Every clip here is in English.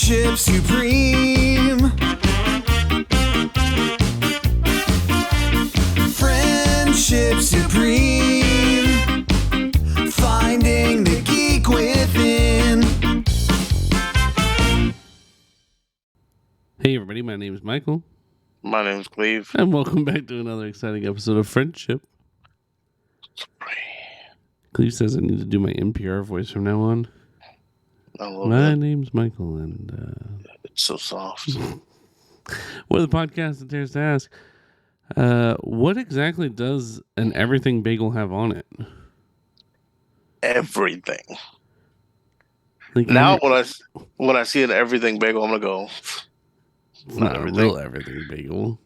Friendship supreme. Friendship supreme. Finding the geek within. Hey everybody, my name is Michael. My name's Cleve. And welcome back to another exciting episode of Friendship. Cleve says I need to do my NPR voice from now on. My name's Michael, and it's so soft. We're the podcast that dares to ask, what exactly does an everything bagel have on it? Everything. Like now, when I see an everything bagel, I'm gonna go. It's not a real everything bagel.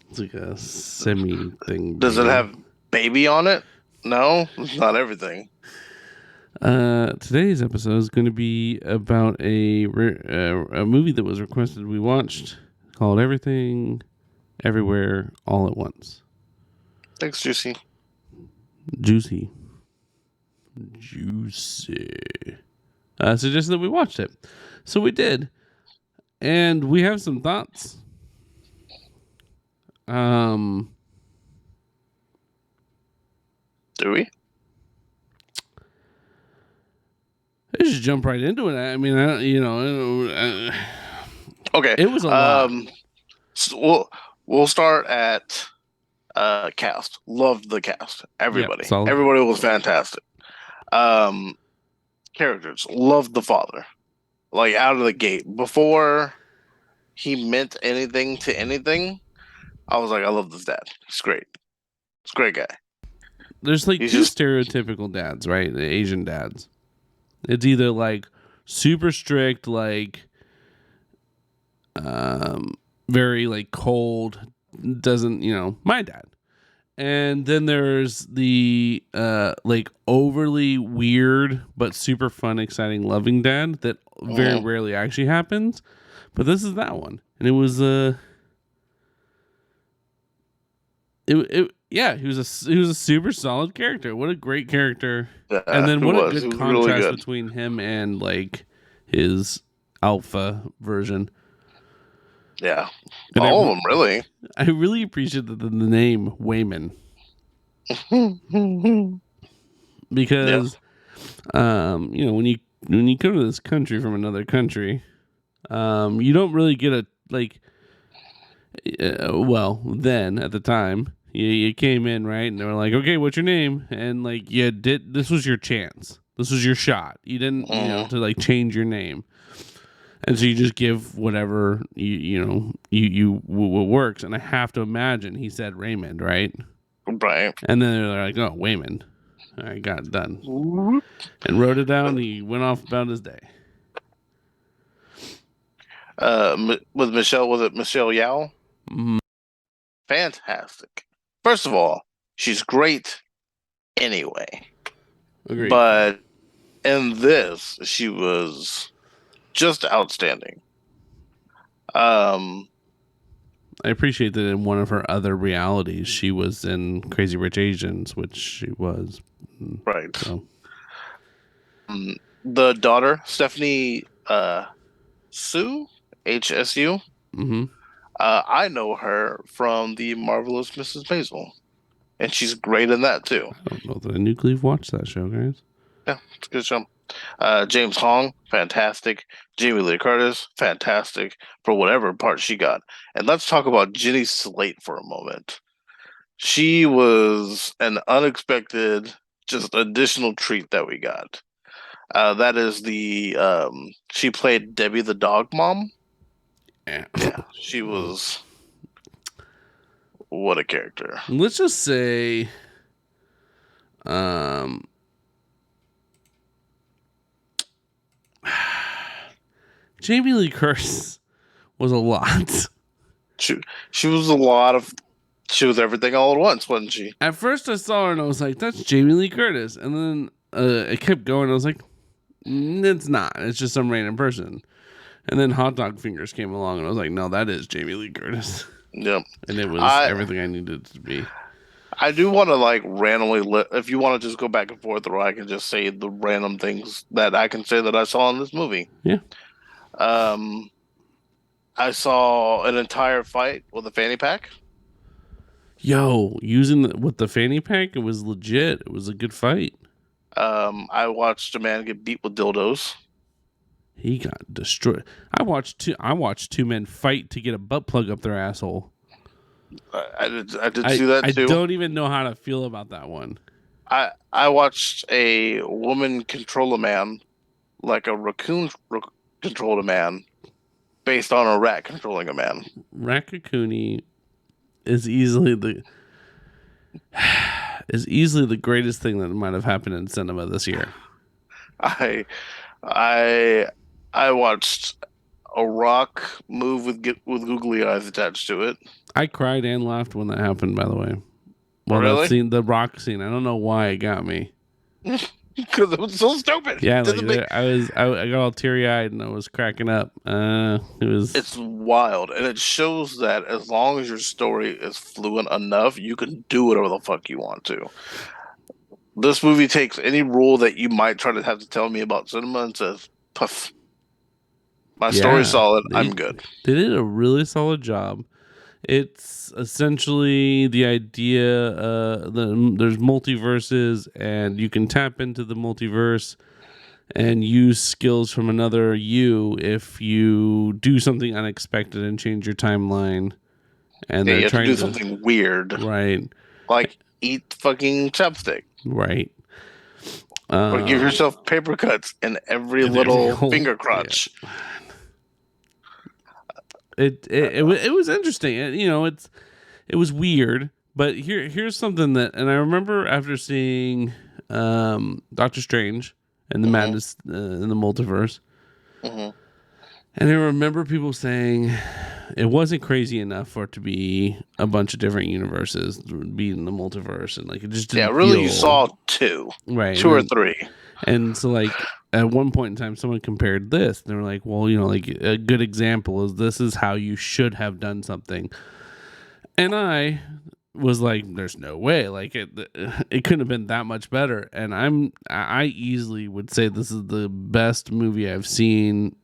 It's like a semi thing. Does it have baby on it? No, it's not everything. Today's episode is going to be about a movie that was requested. We watched called Everything, Everywhere, All at Once. Thanks, Juicy. Juicy. Suggested that we watched it, so we did, and we have some thoughts. Do we? Let's just jump right into it. I mean, okay. It was a lot. So we'll start at cast. Loved the cast. Everybody. Yep, everybody was fantastic. Characters. Loved the father. Like out of the gate. Before he meant anything to anything, I was like, I love this dad. He's great. He's a great guy. There's like two stereotypical dads, right? The Asian dads. It's either like super strict, like very like cold, doesn't, my dad. And then there's the like overly weird but super fun, exciting, loving dad that very rarely actually happens. But this is that one. And it was he was a super solid character. What a great character. And then what a good contrast really between him and like his alpha version. Yeah. And all of them, really. I really appreciate the name Wayman. Because when you come to this country from another country, you don't really get a like then at the time you came in, right, and they were like, okay, what's your name? And like this was your chance, this was your shot. You didn't to like change your name, and so you just give whatever what works. And I have to imagine he said Raymond, right, and then they're like, oh, Wayman. All right, got it done and wrote it down. He went off about his day. With Michelle, was it Michelle Yao? Mm-hmm. Fantastic. First of all, she's great anyway. Agreed. But in this, she was just outstanding. I appreciate that in one of her other realities, she was in Crazy Rich Asians, which she was. Right. So. The daughter, Stephanie Sue, HSU. Mm-hmm. I know her from The Marvelous Mrs. Maisel, and she's great in that too. I don't know that I knew Cleve watched that show, guys. Yeah, it's a good show. James Hong, fantastic. Jamie Lee Curtis, fantastic for whatever part she got. And let's talk about Jenny Slate for a moment. She was an unexpected, just additional treat that we got. That is she played Debbie the dog mom. Yeah, she was. What a character. Let's just say, Jamie Lee Curtis was a lot. She was a lot of. She was everything all at once, wasn't she? At first I saw her and I was like, that's Jamie Lee Curtis. And then it kept going. I was like, it's not. It's just some random person. And then Hot Dog Fingers came along and I was like, no, that is Jamie Lee Curtis. Yep. And it was everything I needed it to be. I do want to like randomly, if you want to just go back and forth, or I can just say the random things that I can say that I saw in this movie. Yeah. Um, I saw an entire fight with a fanny pack. Yo, with the fanny pack, it was legit. It was a good fight. I watched a man get beat with dildos. He got destroyed. I watched two men fight to get a butt plug up their asshole. I did see that I too. don't even know how to feel about that one. I watched a woman control a man like a controlled a man based on a rat controlling a man. Rakakuni is easily the greatest thing that might have happened in cinema this year. I I I watched a rock move with googly eyes attached to it. I cried and laughed when that happened, by the way. Well, that Really? scene, the rock scene, I don't know why it got me. Because it was so stupid. Yeah, It like doesn't make I got all teary eyed and I was cracking up. It was It's wild, and it shows that as long as your story is fluent enough, you can do whatever the fuck you want to. This movie takes any rule that you might try to have to tell me about cinema and says, "Puff, my story's yeah. solid. They I'm good." they did a really solid job. It's essentially the idea there's multiverses and you can tap into the multiverse and use skills from another you if you do something unexpected and change your timeline. And Yeah, you they're have to trying do to something weird, right, like eat fucking chopstick, right. or give Um, yourself paper cuts in every and every little whole finger yeah. crotch. It was interesting. It was weird, but here's something that, and I remember after seeing Doctor Strange and the hmm Madness in the Multiverse, hmm and I remember people saying it wasn't crazy enough for it to be a bunch of different universes being the multiverse, and like it just Yeah, didn't really, you feel saw two, right. two or three. And so, like, at one point in time, someone compared this. And they were like, well, like, a good example is this is how you should have done something. And I was like, there's no way. Like, it couldn't have been that much better. And I easily would say this is the best movie I've seen,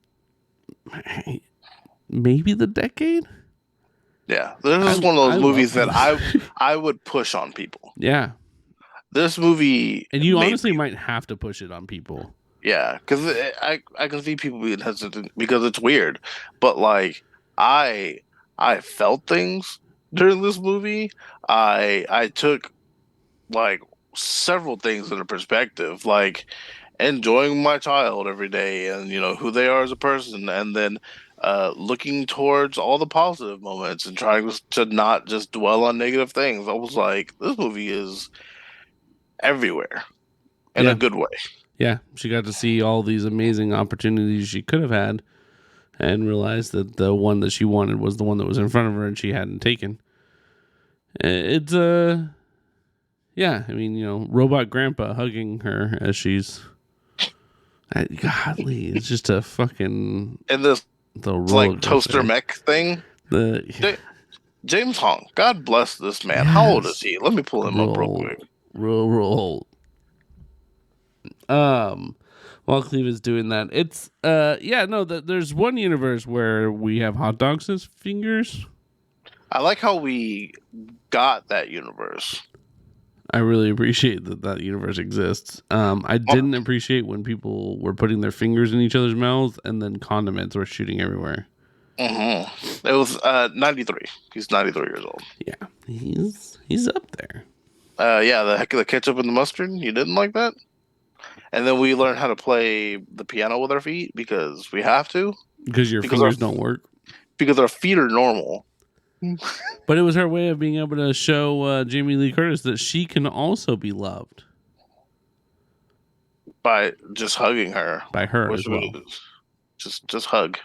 maybe the decade. Yeah, this is one of I those love movies that this. I would push on people. Yeah. This movie And you made honestly me, might have to push it on people. yeah, because I can see people being hesitant because it's weird, but like I I felt things during this movie. I took like several things into perspective, like enjoying my child every day and who they are as a person, and then looking towards all the positive moments and trying to not just dwell on negative things. I was like, this movie is everywhere in a Yeah. good way. Yeah. She got to see all these amazing opportunities she could have had and realized that the one that she wanted was the one that was in front of her and she hadn't taken. It's yeah, I mean, robot grandpa hugging her as she's godly. It's just a fucking And this the roller like toaster coaster. mech thing. The Ja- James Hong, God bless this man. How old is yes, he? Let me pull him up real quick. real old. While Cleve is doing that, it's yeah, no, there's one universe where we have hot dogs as fingers. I like how we got that universe. I really appreciate that universe exists. I didn't appreciate when people were putting their fingers in each other's mouths and then condiments were shooting everywhere. It was 93. He's 93 years old. Yeah, he's up there. Yeah, the ketchup and the mustard. You didn't like that? And then we learned how to play the piano with our feet because we have to. Because your Because our fingers don't work. because our feet are normal. But it was her way of being able to show Jamie Lee Curtis that she can also be loved By just hugging her, by her which as well. was just hug.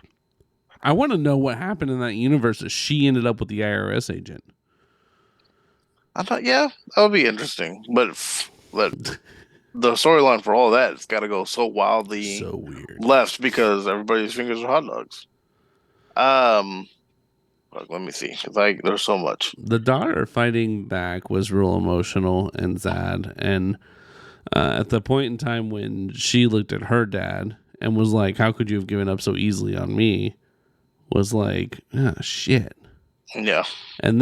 I want to know what happened in that universe that she ended up with the IRS agent. I thought, yeah, that would be interesting, but the storyline for all that, it's got to go so wildly So weird. left because everybody's fingers are hot dogs. Let me see, because there's so much. The daughter fighting back was real emotional and sad. And at the point in time when she looked at her dad and was like, "How could you have given up so easily on me?" Was like, "Ah, shit." Yeah. And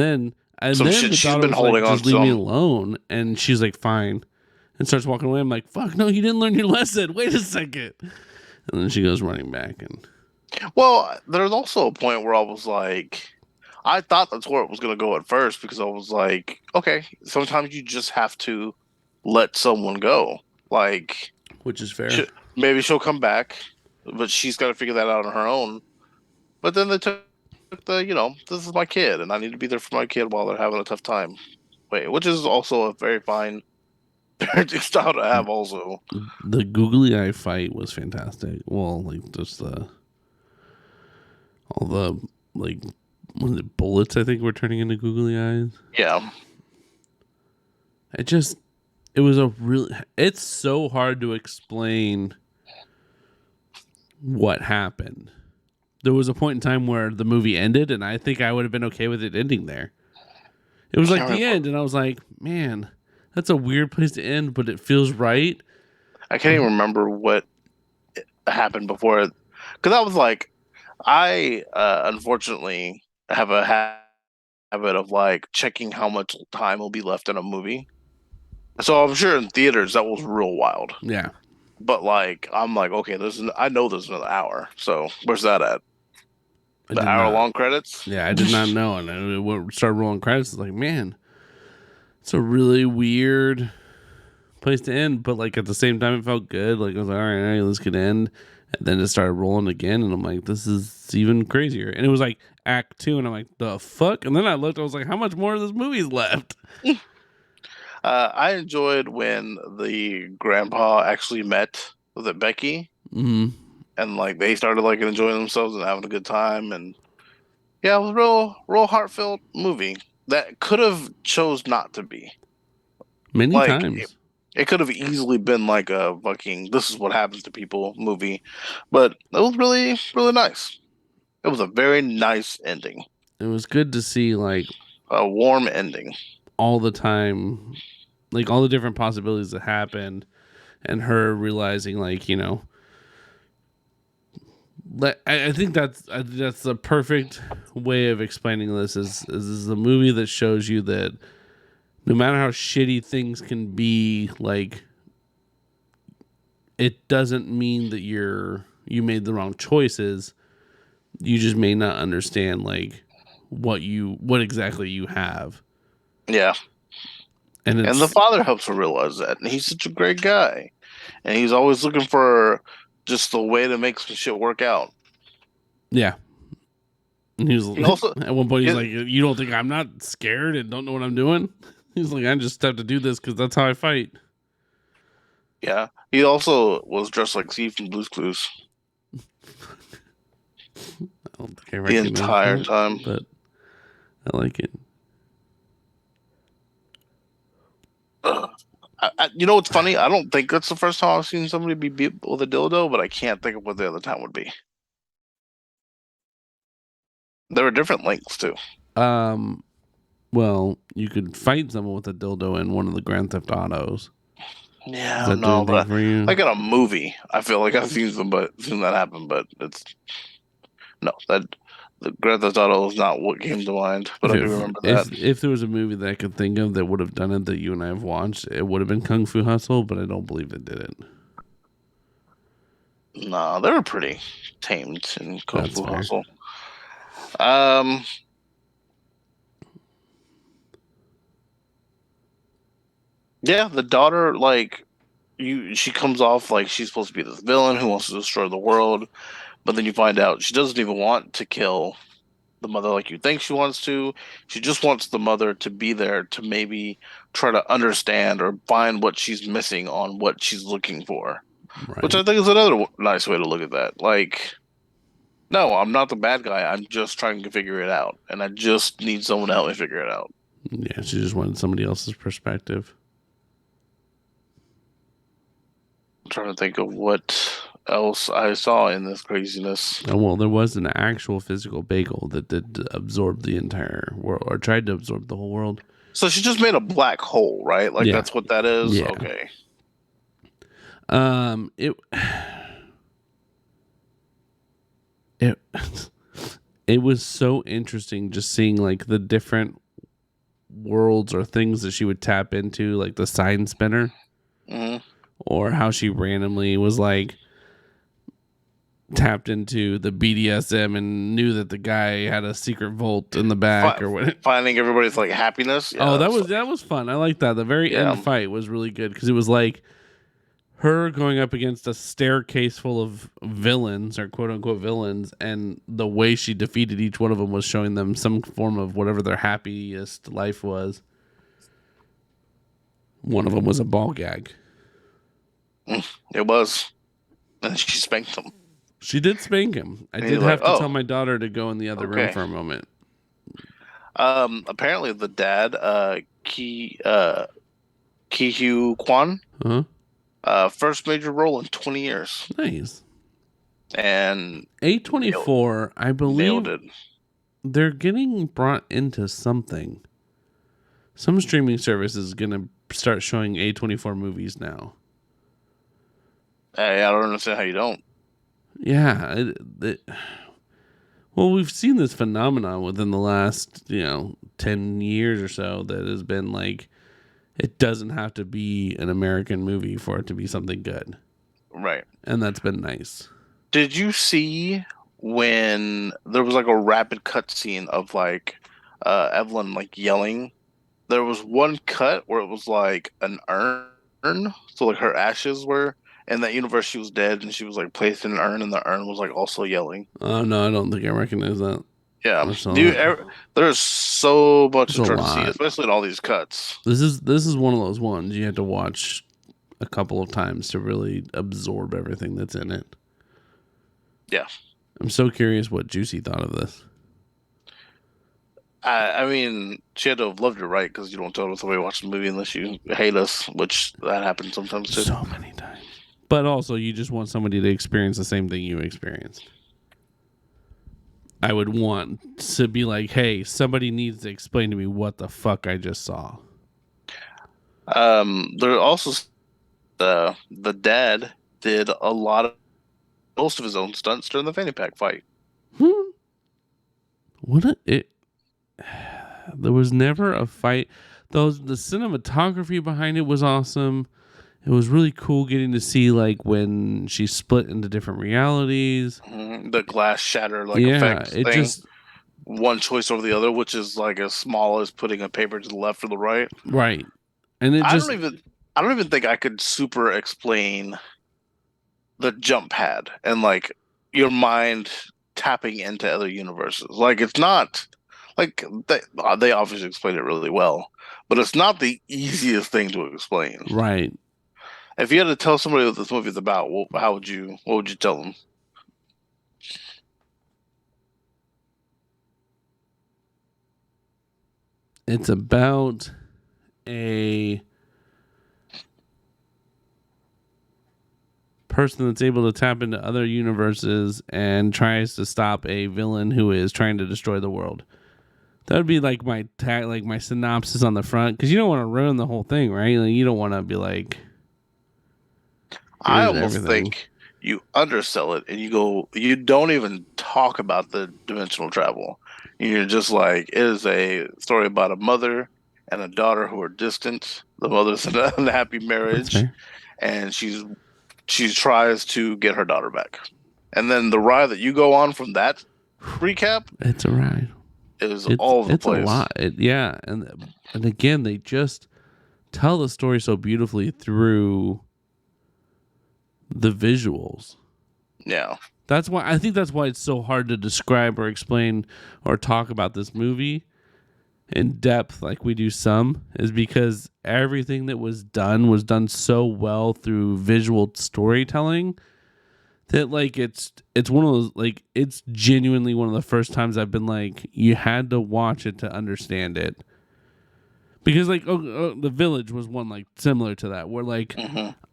Some then shit the she's daughter been was like, holding on "Just leave me to. alone," and she's like, "Fine," and starts walking away. I'm like, "Fuck, no, you didn't learn your lesson. Wait a second." And then she goes running back, and Well, there's also a point where I was like, I thought that's where it was going to go at first because I was like, okay, sometimes you just have to let someone go. Like, which is fair. sh maybe she'll come back, but she's got to figure that out on her own. But then they took this is my kid, and I need to be there for my kid while they're having a tough time. Wait, which is also a very fine parenting style to have, also. The googly eye fight was fantastic. Well, like just all the like what is it, bullets I think were turning into googly eyes. Yeah. It was a really, it's so hard to explain what happened. There was a point in time where the movie ended, and I think I would have been okay with it ending there. It was like Can't the remember. end, and I was like, man, that's a weird place to end, but it feels right. I can't even remember what happened before, because I was like, I unfortunately have a habit of like checking how much time will be left in a movie. So I'm sure in theaters that was real wild. Yeah. But like I'm like, okay, I know there's another hour. So where's that at? I The did hour not. long credits? Yeah, I did not know. And it started rolling credits. It's like, man, it's a really weird place to end. But like at the same time, it felt good. Like I was like, all right, let's get end. And then it started rolling again. And I'm like, this is even crazier. And it was like act 2. And I'm like, the fuck? And then I looked, I was like, how much more of this movie's left? I enjoyed when the grandpa actually met with it Becky Mm-hmm. and like they started like enjoying themselves and having a good time and yeah, it was a real heartfelt movie that could have chose not to be. Many Like it, times. it could have easily been like a fucking this is what happens to people movie, but it was really nice. It was a very nice ending, It was good to see like a warm ending. all the time, like all the different possibilities that happened, and her realizing, like, I think that's the perfect way of explaining this. Is a movie that shows you that no matter how shitty things can be, like it doesn't mean that you made the wrong choices. You just may not understand like what exactly you have, Yeah, and and the it's father helps her realize that, and he's such a great guy, and he's always looking for just a way to make some shit work out. yeah. And he was He also, at one point he's it, like, "You don't think I'm not scared and don't know what I'm doing?" He's like, "I just have to do this because that's how I fight." yeah, he also was dressed like Steve from Blue's Clues I don't think I the recognize entire that, time. but I like it. You know what's funny? I don't think that's the first time I've seen somebody be beat with a dildo, but I can't think of what the other time would be. There were different lengths too. Um, well, you could fight someone with a dildo in one of the Grand Theft Autos. Does Yeah, that do no, anything but for you? like in a movie, I feel like I've seen that happen, but it's no that the Grand Theft Auto is not what came to mind, but If I do if remember that. if there was a movie that I could think of that would have done it that you and I have watched, it would have been Kung Fu Hustle, but I don't believe it did it. No, they were pretty tamed in Kung That's Fu fair. Hustle. Um, yeah, the daughter she comes off like she's supposed to be this villain who wants to destroy the world, but then you find out she doesn't even want to kill the mother like you think she wants to. She just wants the mother to be there to maybe try to understand or find what she's missing on what she's looking for, which Right. I think is another nice way to look at that. Like, no, I'm not the bad guy. I'm just trying to figure it out, and I just need someone to help me figure it out. Yeah, she just wanted somebody else's perspective. I'm trying to think of what else I saw in this craziness. Oh, well, there was an actual physical bagel that did absorb the entire world, or tried to absorb the whole world. So she just made a black hole, right? Like Yeah. that's what that is. Yeah. Okay. It it it was so interesting just seeing like the different worlds or things that she would tap into, like the sign spinner, Hmm. or how she randomly was like tapped into the BDSM and knew that the guy had a secret vault in the back or what. Finding everybody's like happiness. Yeah, Oh, that's, that was fun. I like that. The very yeah, end fight was really good because it was like her going up against a staircase full of villains or quote unquote villains, and the way she defeated each one of them was showing them some form of whatever their happiest life was. One of them was a ball gag. it was. And she spanked him. She did spank him. I And did he's have like, to tell "Oh, my daughter to go in the other room okay." for a moment. Apparently the dad, Ki Hugh Kwan, Huh? first major role in 20 years, Nice. and A24, I nailed believe it. they're getting brought into something. Some streaming service is going to start showing A24 movies now. I don't understand how you don't. Yeah. Well, we've seen this phenomenon within the last, 10 years or so that has been like, it doesn't have to be an American movie for it to be something good. Right. And that's been nice. Did you see when there was like a rapid cut scene of like Evelyn like yelling? There was one cut where it was like an urn, so like her ashes were in that universe. She was dead, and she was like placed in an urn, and the urn was like also yelling. Oh, no, I don't think I recognize that. Yeah, I saw that. there's so much It's to a try to see, lot. especially in all these cuts. This is one of those ones you had to watch a couple of times to really absorb everything that's in it. Yeah, I'm so curious what Juicy thought of this. I mean, she had to have loved it, right? Because you don't tell us the way to watch the movie unless you hate us, which that happens sometimes too. So many times. But also, you just want somebody to experience the same thing you experienced. I would want to be like, hey, somebody needs to explain to me what the fuck I just saw. There also the dad did a lot of most of his own stunts during the fanny pack fight. It there was never a fight. The cinematography behind it was awesome. It was really cool getting to see like when she split into different realities. The glass shatter like Yeah, effect it thing. just One choice over the other, which is like as small as putting a paper to the left or the right. right. And it just I don't even think I could super explain the jump pad and like your mind tapping into other universes. Like it's not like they obviously explain it really well, but it's not the easiest thing to explain. right. If you had to tell somebody what this movie is about, what would you tell them? It's about a person that's able to tap into other universes and tries to stop a villain who is trying to destroy the world. That would be like my like my synopsis on the front, because you don't want to ruin the whole thing, right? Like, you don't want to be like, I here's almost everything. think you undersell it and you don't even talk about the dimensional travel. You're just like, it is a story about a mother and a daughter who are distant. The mother's in an unhappy That's marriage, fair. and she tries to get her daughter back. And then the ride that you go on from that recap It's a ride. is all over the It's a place. lot. Yeah, and again, they just tell the story so beautifully through the visuals. Yeah. That's why I think that's why it's so hard to describe or explain or talk about this movie in depth like we do some, is because everything that was done so well through visual storytelling that like it's one of those, like, it's genuinely one of the first times I've been like, you had to watch it to understand it. Because like The Village was one like similar to that, where like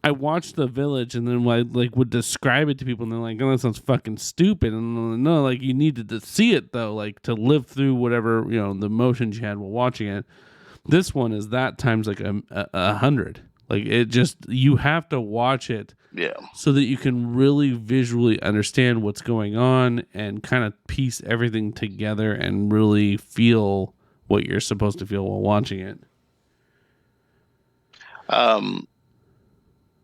I watched The Village and then I like would describe it to people and they're like, oh, that sounds fucking stupid. And I'm like, no, like you needed to see it though, like to live through whatever, the emotions you had while watching it. This one is that times like 100. Like it just, you have to watch it Yeah. so that you can really visually understand what's going on and kind of piece everything together and really feel what you're supposed to feel while watching it. Um,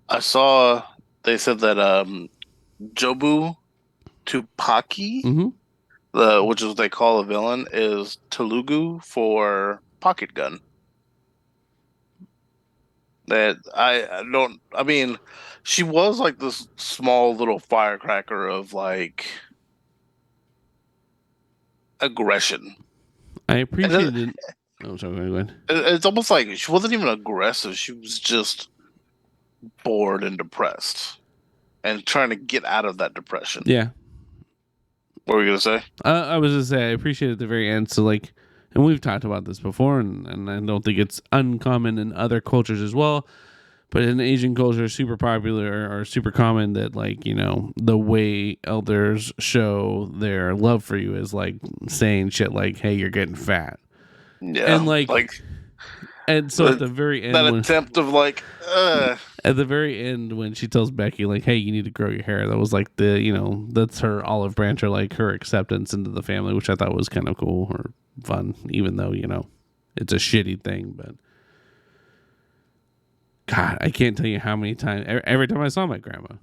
I saw they said that Jobu Tupaki, Mm-hmm. which is what they call a villain, is Telugu for pocket gun. That I don't. I mean, she was like this small little firecracker of like aggression, I and appreciated. Oh, sorry. Go ahead. it's almost like she wasn't even aggressive. She was just bored and depressed, and trying to get out of that depression. Yeah, What were you gonna say? I was gonna say I appreciate at the very end. So like, and we've talked about this before, and I don't think it's uncommon in other cultures as well. But in Asian culture, super popular or super common that like, you know, the way elders show their love for you is like saying shit like, "Hey, you're getting fat," Yeah, and like, and so at the very end, that when, attempt of like, at the very end when she tells Becky like, "Hey, you need to grow your hair," that was like the, you know, that's her olive branch or like her acceptance into the family, which I thought was kind of cool or fun, even though, you know, it's a shitty thing, but. God, I can't tell you how many times. Every time I saw my grandma,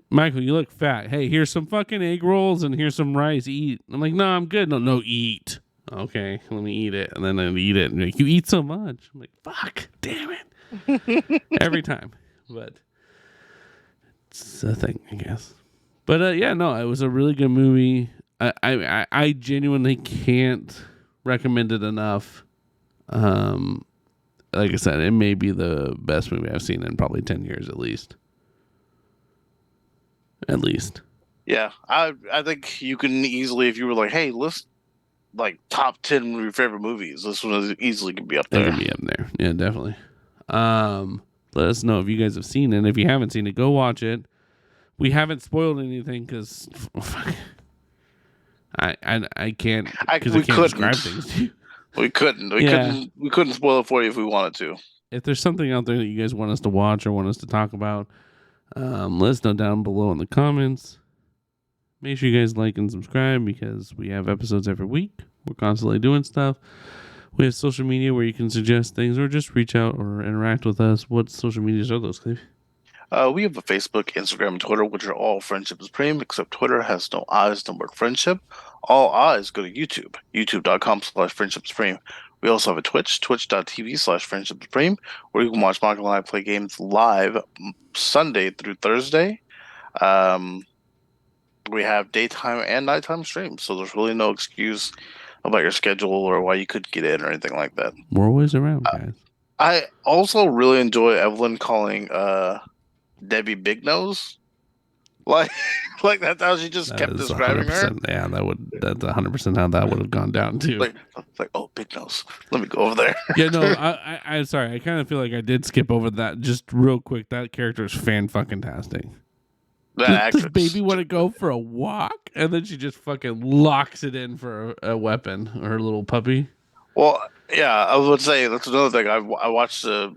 Michael, you look fat. Hey, here's some fucking egg rolls and here's some rice. Eat. I'm like, no, I'm good. No, eat. Okay, let me eat it, and then I eat it. And like, you eat so much. I'm like, fuck, damn it. Every time, but it's a thing, I guess. But yeah, no, it was a really good movie. I genuinely can't recommend it enough. Like I said, it may be the best movie I've seen in probably 10 years at least. At least. yeah, I think you can easily, if you were like, hey, list like top 10 of your favorite movies, this one easily could be up That there. could be up there. Yeah, definitely. Let us know if you guys have seen it. If you haven't seen it, go watch it. We haven't spoiled anything because I can't, because I can't describe things to you. We couldn't. We couldn't spoil it for you if we wanted to. If there's something out there that you guys want us to watch or want us to talk about, let us know down below in the comments. Make sure you guys like and subscribe because we have episodes every week. We're constantly doing stuff. We have social media where you can suggest things or just reach out or interact with us. What social medias are those, Cleve? We have a Facebook, Instagram, and Twitter, which are all Friendship is Supreme, except Twitter has no I's, no word friendship. All I's go to YouTube, youtube.com/Friendship Supreme. We also have a Twitch, twitch.tv/Friendship Supreme, where you can watch Michael and I play games live Sunday through Thursday. We have daytime and nighttime streams, so there's really no excuse about your schedule or why you couldn't get in or anything like that. We're always around, guys. I also really enjoy Evelyn calling Debbie Big Nose. Like that's how she just kept describing her. Yeah, that's 100% how that would have gone down too. Like, oh, Big Nose. Let me go over there. Yeah, no, I'm sorry. I kind of feel like I did skip over that just real quick. That character is fan-fucking-tastic. Does baby want to go for a walk? And then she just fucking locks it in for a weapon, her little puppy. Well, yeah, I was going to say, that's another thing. I watched a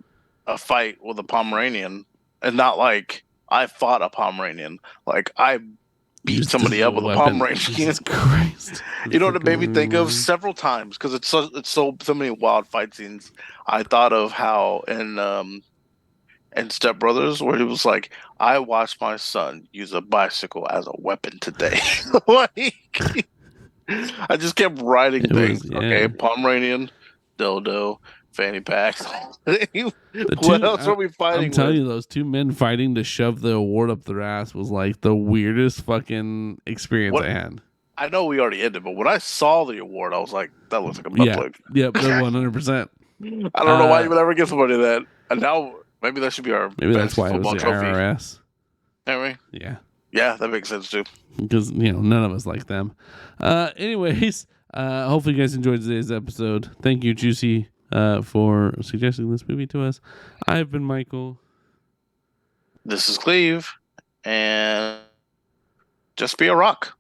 fight with a Pomeranian, and not like I fought a Pomeranian. Like, I beat somebody up with a Pomeranian. Jesus Christ. You know what it made me think of several times? Because it's so many wild fight scenes. I thought of how in Step Brothers, where he was like, I watched my son use a bicycle as a weapon today. Like, I just kept writing things. Yeah. Okay, Pomeranian, dildo, fanny packs. What else are we fighting? I'm telling you, those two men fighting to shove the award up their ass was like the weirdest fucking experience I had. I know we already ended, but when I saw the award, I was like, that looks like a butt plug. Yep, 100%. I don't know why you would ever give somebody that. And now maybe that should be our maybe that's why it was the trophy. IRS. Anyway, yeah, that makes sense too. Because none of us like them. Anyways, hopefully you guys enjoyed today's episode. Thank you, Juicy, for suggesting this movie to us. I've been Michael. This is Cleve, and just be a rock.